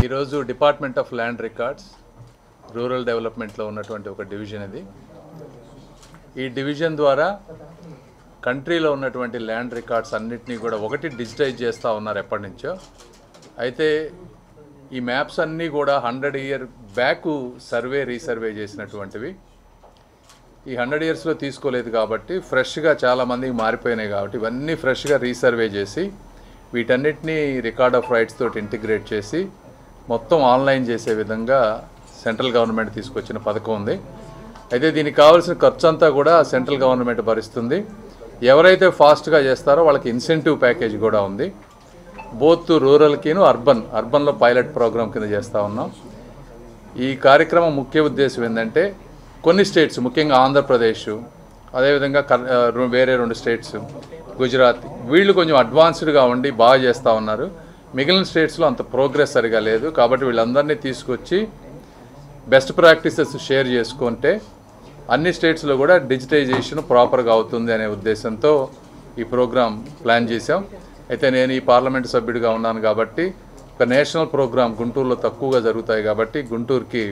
ఈరోజు department of land records rural డెవలప్మెంట్లో ఉన్నటువంటి ఒక డివిజన్ ఇది. ఈ డివిజన్ ద్వారా కంట్రీలో ఉన్నటువంటి ల్యాండ్ రికార్డ్స్ అన్నిటినీ కూడా ఒకటి డిజిటైజ్ చేస్తూ ఉన్నారు ఎప్పటి నుంచో. అయితే ఈ మ్యాప్స్ అన్నీ కూడా 100 ఇయర్ బ్యాక్ రీసర్వే చేసినటువంటివి. ఈ 100 ఇయర్స్లో తీసుకోలేదు కాబట్టి ఫ్రెష్గా చాలామందికి మారిపోయినాయి కాబట్టి ఇవన్నీ ఫ్రెష్గా రీసర్వే చేసి వీటన్నిటినీ రికార్డ్ ఆఫ్ రైట్స్ తోటి ఇంటిగ్రేట్ చేసి మొత్తం ఆన్లైన్ చేసే విధంగా సెంట్రల్ గవర్నమెంట్ తీసుకొచ్చిన పథకం ఉంది. అయితే దీనికి కావాల్సిన ఖర్చు అంతా కూడా సెంట్రల్ గవర్నమెంట్ భరిస్తుంది. ఎవరైతే ఫాస్ట్గా చేస్తారో వాళ్ళకి ఇన్సెంటివ్ ప్యాకేజ్ కూడా ఉంది. బోత్ రూరల్కిను అర్బన్లో పైలట్ ప్రోగ్రామ్ కింద చేస్తూ ఉన్నాం. ఈ కార్యక్రమం ముఖ్య ఉద్దేశం ఏంటంటే కొన్ని స్టేట్స్ ముఖ్యంగా ఆంధ్రప్రదేశ్, అదేవిధంగా వేరే 2 స్టేట్స్ గుజరాత్, వీళ్ళు కొంచెం అడ్వాన్స్డ్గా ఉండి బాగా చేస్తూ ఉన్నారు. మిగిలిన స్టేట్స్లో అంత ప్రోగ్రెస్ సరిగా లేదు. కాబట్టి వీళ్ళందరినీ తీసుకొచ్చి బెస్ట్ ప్రాక్టీసెస్ షేర్ చేసుకుంటే అన్ని స్టేట్స్లో కూడా డిజిటైజేషన్ ప్రాపర్గా అవుతుంది అనే ఉద్దేశంతో ఈ ప్రోగ్రాం ప్లాన్ చేశాం. అయితే నేను ఈ పార్లమెంటు సభ్యుడిగా ఉన్నాను కాబట్టి ఒక నేషనల్ ప్రోగ్రాం గుంటూరులో తక్కువగా జరుగుతాయి కాబట్టి గుంటూరుకి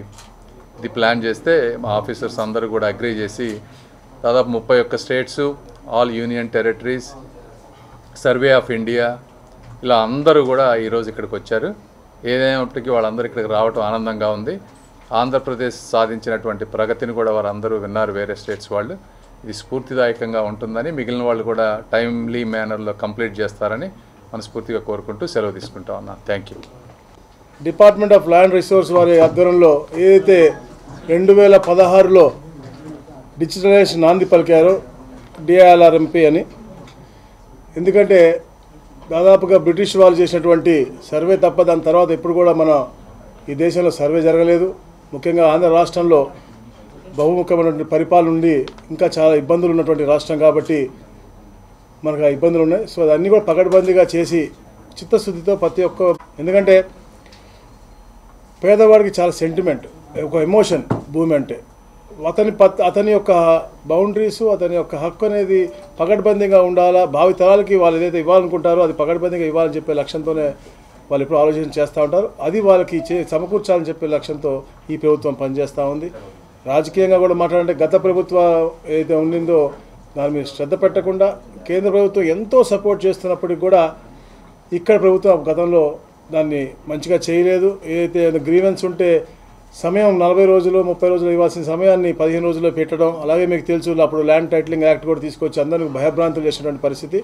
ఇది ప్లాన్ చేస్తే మా ఆఫీసర్స్ అందరూ కూడా అగ్రీ చేసి దాదాపు 31 states, all union territories, survey of India, ఇలా అందరూ కూడా ఈరోజు ఇక్కడికి వచ్చారు. ఏదైనప్పటికీ వాళ్ళందరూ ఇక్కడికి రావటం ఆనందంగా ఉంది. ఆంధ్రప్రదేశ్ సాధించినటువంటి ప్రగతిని కూడా వారందరూ విన్నారు, వేరే స్టేట్స్ వాళ్ళు. ఇది స్ఫూర్తిదాయకంగా ఉంటుందని, మిగిలిన వాళ్ళు కూడా టైమ్లీ మేనర్లో కంప్లీట్ చేస్తారని మనస్ఫూర్తిగా కోరుకుంటూ సెలవు తీసుకుంటా ఉన్నాను. Thank you. Department of land resource వారి ఆధ్వర్యంలో ఏదైతే 2016లో డిజిటలైజేషన్ నాంది పలికారో డిఐఎల్ఆర్ఎంపీ అని, ఎందుకంటే దాదాపుగా బ్రిటిష్ వాళ్ళు చేసినటువంటి సర్వే తప్ప దాని తర్వాత ఎప్పుడు కూడా మన ఈ దేశంలో సర్వే జరగలేదు. ముఖ్యంగా ఆంధ్ర రాష్ట్రంలో బహుముఖమైనటువంటి పరిపాలన ఉండి ఇంకా చాలా ఇబ్బందులు ఉన్నటువంటి రాష్ట్రం కాబట్టి మనకు ఆ ఇబ్బందులు ఉన్నాయి. సో అన్నీ కూడా పకడ్బందీగా చేసి చిత్తశుద్ధితో ప్రతి ఒక్క, ఎందుకంటే పేదవాడికి చాలా సెంటిమెంట్, ఒక ఎమోషన్ భూమి అంటే. అతని యొక్క బౌండరీస్, అతని యొక్క హక్కు అనేది పకడ్బందీగా ఉండాలా. భావి తరాలకి వాళ్ళు ఏదైతే ఇవ్వాలనుకుంటారో అది పకడ్బందీగా ఇవ్వాలని చెప్పే లక్ష్యంతోనే వాళ్ళు ఎప్పుడు ఆలోచన చేస్తూ ఉంటారు. అది వాళ్ళకి సమకూర్చాలని చెప్పే లక్ష్యంతో ఈ ప్రభుత్వం పనిచేస్తూ ఉంది. రాజకీయంగా కూడా మాట్లాడంటే గత ప్రభుత్వం ఏదైతే ఉండిందో దాని మీద శ్రద్ధ పెట్టకుండా కేంద్ర ప్రభుత్వం ఎంతో సపోర్ట్ చేస్తున్నప్పటికి కూడా ఇక్కడ ప్రభుత్వం గతంలో దాన్ని మంచిగా చేయలేదు. ఏదైతే గ్రీవెన్స్ ఉంటే సమయం 40 రోజులు 30 రోజులు ఇవ్వాల్సిన సమయాన్ని 15 రోజుల్లో పెట్టడం, అలాగే మీకు తెలుసు అప్పుడు ల్యాండ్ టైటిలింగ్ యాక్ట్ కూడా తీసుకొచ్చి అందరికీ భయభ్రాంతులు చేసినటువంటి పరిస్థితి.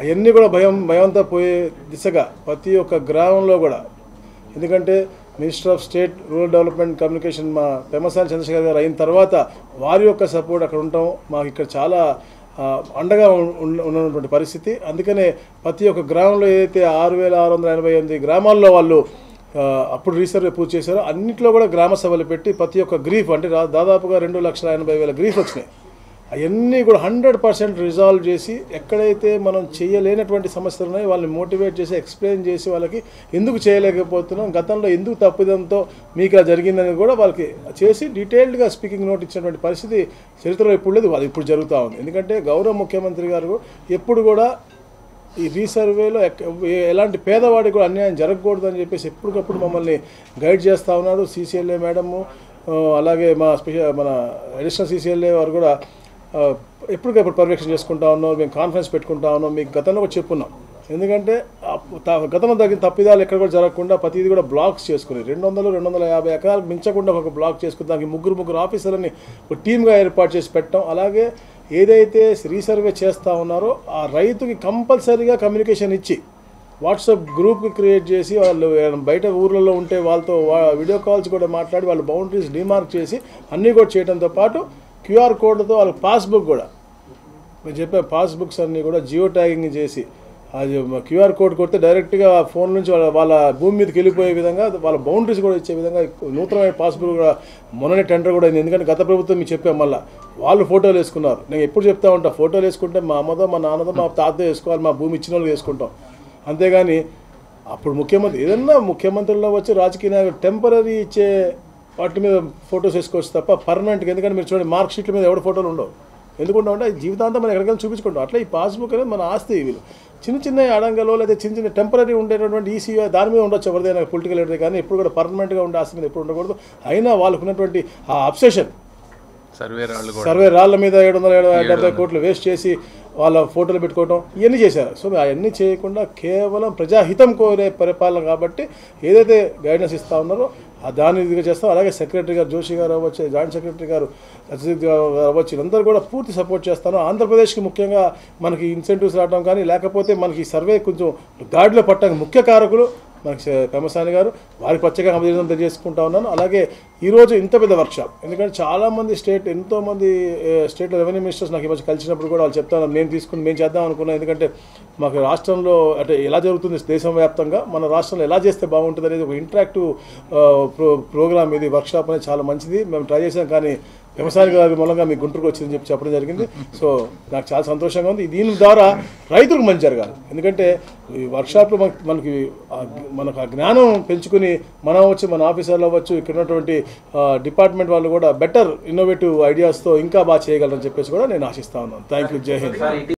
అవన్నీ కూడా భయంతో పోయే దిశగా ప్రతి ఒక్క గ్రామంలో కూడా, ఎందుకంటే minister of state rural development communication మా పెమ్మసాని చంద్రశేఖర్ గారు అయిన తర్వాత వారి యొక్క సపోర్ట్ అక్కడ ఉండటం మాకు ఇక్కడ చాలా అండగా ఉన్నటువంటి పరిస్థితి. అందుకనే ప్రతి ఒక్క గ్రామంలో ఏదైతే 6688 గ్రామాల్లో వాళ్ళు అప్పుడు రీసర్వే పూర్తి చేశారో అన్నింటిలో కూడా గ్రామ సభలు పెట్టి ప్రతి ఒక్క గ్రీఫ్ అంటే దాదాపుగా 2,80,000 గ్రీఫ్ వచ్చినాయి. అవన్నీ కూడా 100% రిజాల్వ్ చేసి ఎక్కడైతే మనం చేయలేనటువంటి సమస్యలు ఉన్నాయో వాళ్ళని మోటివేట్ చేసి ఎక్స్ప్లెయిన్ చేసి వాళ్ళకి ఎందుకు చేయలేకపోతున్నాం, గతంలో ఎందుకు తప్పిదంతో మీకు ఇలా జరిగిందని కూడా వాళ్ళకి చేసి డీటెయిల్డ్గా స్పీకింగ్ నోట్ ఇచ్చినటువంటి పరిస్థితి చరిత్రలో ఎప్పుడు లేదు, అది ఇప్పుడు జరుగుతూ ఉంది. ఎందుకంటే గౌరవ ముఖ్యమంత్రి గారు ఎప్పుడు కూడా ఈ రీసర్వేలో ఎలాంటి పేదవాడికి కూడా అన్యాయం జరగకూడదు అని చెప్పేసి ఎప్పటికప్పుడు మమ్మల్ని గైడ్ చేస్తూ ఉన్నారు. CCLA మేడము, అలాగే మన అడిషనల్ CCLA వారు కూడా ఎప్పటికప్పుడు పర్యవేక్షణ చేసుకుంటా ఉన్నారు. మేము కాన్ఫరెన్స్ పెట్టుకుంటా ఉన్నాం. మీకు గతంలో కూడా చెప్పున్నాం. ఎందుకంటే గతంలో తగిన తప్పిదాలు ఎక్కడ కూడా జరగకుండా ప్రతిదీ కూడా బ్లాక్స్ చేసుకుని 200-250 ఎకరాలకు మించకుండా ఒక బ్లాక్ చేసుకుని దానికి ముగ్గురు ఆఫీసర్లని ఒక టీమ్గా ఏర్పాటు చేసి పెట్టాం. అలాగే ఏదైతే రీసర్వే చేస్తూ ఉన్నారో ఆ రైతుకి కంపల్సరీగా కమ్యూనికేషన్ ఇచ్చి వాట్సాప్ గ్రూప్కి క్రియేట్ చేసి వాళ్ళు బయట ఊర్లలో ఉంటే వాళ్ళతో వీడియో కాల్స్ కూడా మాట్లాడి వాళ్ళ బౌండరీస్ డిమార్క్ చేసి అన్నీ కూడా చేయడంతో పాటు QR కోడ్తో వాళ్ళ పాస్బుక్ కూడా మేము చెప్పే పాస్బుక్స్ అన్నీ కూడా జియో ట్యాగింగ్ చేసి అది QR కోడ్ కొడితే డైరెక్ట్గా ఫోన్ నుంచి వాళ్ళ భూమి మీదకి వెళ్ళిపోయే విధంగా వాళ్ళ బౌండరీస్ కూడా ఇచ్చే విధంగా నూతనమైన పాస్బుక్ కూడా మొన్ననే టెండర్ కూడా అయింది. ఎందుకంటే గత ప్రభుత్వం మీకు చెప్పాం, మళ్ళీ వాళ్ళు ఫోటోలు వేసుకున్నారు. నేను ఎప్పుడు చెప్తా ఉంటా, ఫోటోలు వేసుకుంటే మా అమ్మదో మా నాన్నదో మా తాతతో వేసుకోవాలి, మా భూమి ఇచ్చిన వాళ్ళు వేసుకుంటాం. అంతేగాని అప్పుడు ముఖ్యమంత్రి ఏదన్నా ముఖ్యమంత్రుల్లో వచ్చి రాజకీయ నాయకులు టెంపరీ ఇచ్చే వాటి మీద ఫొటోస్ వేసుకోవచ్చు తప్ప పర్మనెంట్గా, ఎందుకంటే మీరు చూడండి మార్క్ షీట్ల మీద ఎవడ ఫోటోలు ఉండవు. ఎందుకుంటామంటే అది జీవితాంతం మనం ఎక్కడికైనా చూపించుకుంటాం. అట్లా ఈ పాస్బుక్ అనేది మన ఆస్తి. వీళ్ళు చిన్న చిన్న అడంగలో లేదా చిన్న చిన్న టెంపరీ ఉండేటటువంటి ఈసీ దాని మీద ఉండొచ్చు ఎవరిదైనా పొలిటికల్ లీడర్, కానీ ఎప్పుడు కూడా పర్మనెంట్గా ఉండే ఆస్తి మీద ఎప్పుడు ఉండకూడదు. అయినా వాళ్ళకు ఉన్నటువంటి ఆ అబ్సెషన్ సర్వే రాళ్ళ మీద 770 కోట్లు వేస్ట్ చేసి వాళ్ళ ఫోటోలు పెట్టుకోవడం ఇవన్నీ చేశారు. సో అవన్నీ చేయకుండా కేవలం ప్రజాహితం కోరే పరిపాలన కాబట్టి ఏదైతే గైడెన్స్ ఇస్తూ ఉన్నారో దాన్ని ఇదిగా చేస్తాం. అలాగే సెక్రటరీ గారు జోషి గారు అవ్వచ్చు, జాయింట్ సెక్రటరీ గారు అజిత్ గారు అవ్వచ్చు, వీళ్ళందరూ కూడా పూర్తి సపోర్ట్ చేస్తాను. ఆంధ్రప్రదేశ్కి ముఖ్యంగా మనకి ఇన్సెంటివ్స్ రావడం కానీ లేకపోతే మనకి ఈ సర్వే కొంచెం గాడిలో పట్టడానికి ముఖ్య కారకులు మనకి పెమ్మసాని గారు, వారికి ప్రత్యేకంగా అభినందనలు తెలియజేసుకుంటా ఉన్నాను. అలాగే ఈరోజు ఇంత పెద్ద వర్క్షాప్, ఎందుకంటే చాలామంది ఎంతోమంది స్టేట్లో రెవెన్యూ మినిస్టర్స్ నాకు ఈ మధ్య కలిసినప్పుడు కూడా వాళ్ళు చెప్తాను మేము చేద్దాం అనుకున్నాం. ఎందుకంటే మాకు రాష్ట్రంలో అంటే ఎలా జరుగుతుంది దేశం వ్యాప్తంగా, మన రాష్ట్రంలో ఎలా చేస్తే బాగుంటుంది అనేది ఒక ఇంటరాక్టివ్ ప్రోగ్రామ్ ఇది. వర్క్షాప్ అనేది చాలా మంచిది, మేము ట్రై చేసాం. కానీ వ్యవసాయ గారి మూలంగా మీ గుంటూరుకు వచ్చిందని చెప్పడం జరిగింది. సో నాకు చాలా సంతోషంగా ఉంది. దీని ద్వారా రైతులకు మంచి జరగాలి. ఎందుకంటే ఈ వర్క్షాప్లో మనకు ఆ జ్ఞానం పెంచుకుని మనం వచ్చి మన ఆఫీసర్లు అవ్వచ్చు, ఇక్కడ ఉన్నటువంటి డిపార్ట్మెంట్ వాళ్ళు కూడా బెటర్ ఇన్నోవేటివ్ ఐడియాస్తో ఇంకా బాగా చేయగలరని చెప్పేసి కూడా నేను ఆశిస్తా ఉన్నాను. Thank you. జై హింద్.